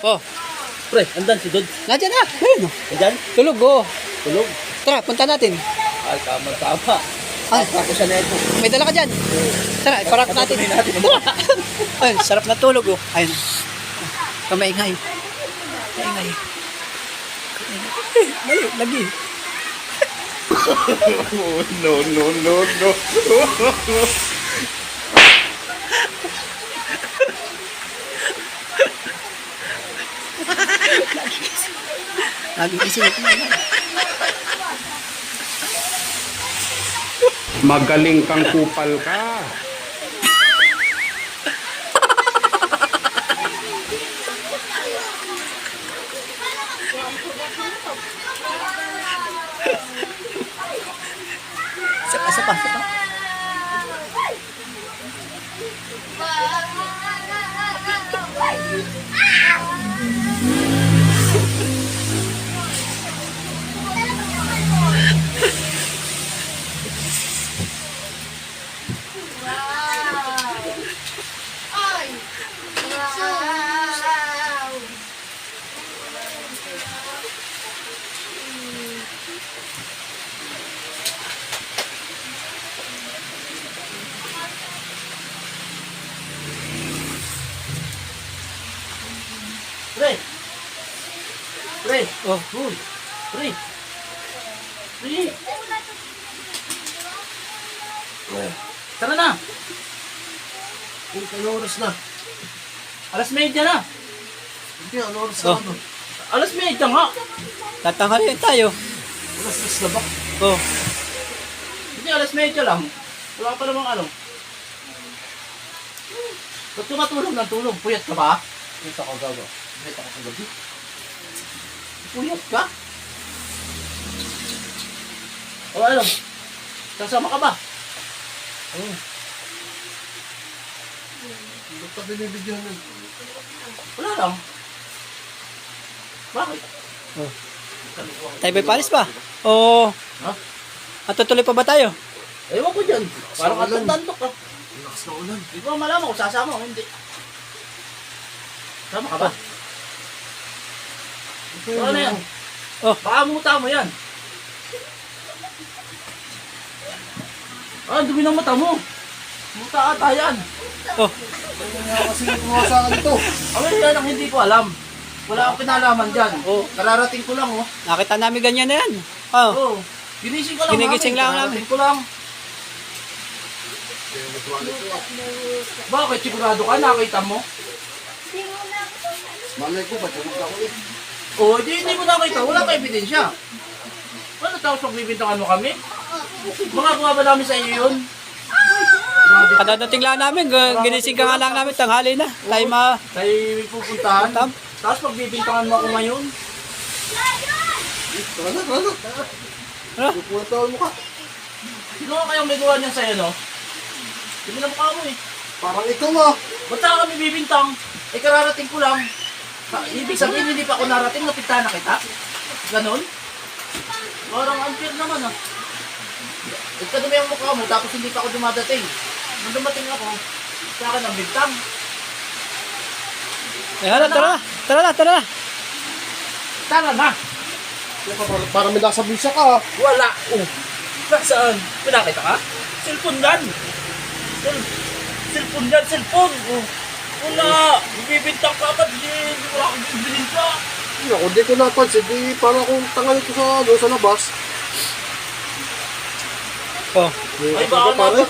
Oh, Pre, andan si Dod. nandiyan na. Ayun, oh. Andan? Tulog, oh. Tulog. Tara, punta natin. Ay, tama. Ay, Ako siya na ito. may dala ka dyan. Tara, iparak natin. Ayun, sarap na tulog, oh. Ayun. Kamaingay. Kamaingay. Layo, lagi. No. Lagi kasi. Magaling kang kupal ka. Sapa. Pre. Oh, Uy. Pre. Tara na. Ano oras na? Alas media na. Hindi, ano oras Oh. na ano? Alas media nga. tatanghalian tayo. Alas 10 na ba? Oh, Hindi, alas media lang. Wala pa namang ano. Ba't tumatulog ng tulog? Puyat ka ba? Kita ko gawa. Kita ko sa gabi. Puyat ka? O ano? Sasama ka ba? Ano? Ba't pa binibigyan nun? Wala lang. Bakit? tayo ba'y palis pa? Oh, Ha? at tutuloy pa ba tayo? Ewan ko dyan. Parang Sa ulan. katantantok ka. Ang lakas na ulan. Hindi ko malaman kung sasama o hindi. Sama ka ba? O ano yan? Oh. Baka muta mo yan. Ah, dumi ng mata mo. Muta ata yan. Oh, Kaya kasi gumawa sa akin ito. Ano yan ang hindi ko alam. Wala akong pinalaman dyan. Oh. Kararating ko lang oh. nakita namin ganyan na yan. Oh, Oh. Ginising ko lang Ginigising lang Kararating ko lang. Kaya nagwala ito ah. Bakit? Sigurado ka? Nakita mo? Malay ko, patulog ako eh. Oh, hindi ko nakita. Wala ka ebidensya. Ano tapos magbibintangan mo kami? Mga ba namin sa iyo yun? Grabe. kadadating lang namin. Ginising ka nga lang namin. Tanghali na. Tayo Tayo may pupuntahan. Tam. Tapos magbibintangan mo ako ngayon. Tara na. Ano? Pupuntahan mo ka. Sino nga kayang may gawa niyan sa'yo, no? Hindi na mukha mo eh. Parang ikaw ah. Ba't saan kami bibintang? Eh, kararating ko lang. Ibig sabihin, hindi pa ako narating, napita na kita? Ganon? Parang unfair naman ah. Nagkadumi ang mukha mo, tapos hindi pa ako dumadating. Nung dumating ako, sa akin ang bintang. Eh, hala, tara na. Tara na! Parang may nasa bulsa ka ah. Wala! Oh! Nasaan? Pinakita ka? Cellphone yan! Cellphone yan! Cellphone! Oh! Wala! Bibintang ka agad! Hindi wala akong bibilin ka! Ako, di ko napansin. Di parang akong tangal ito sa labas. Oh. Ay, Ano ba, baka pare?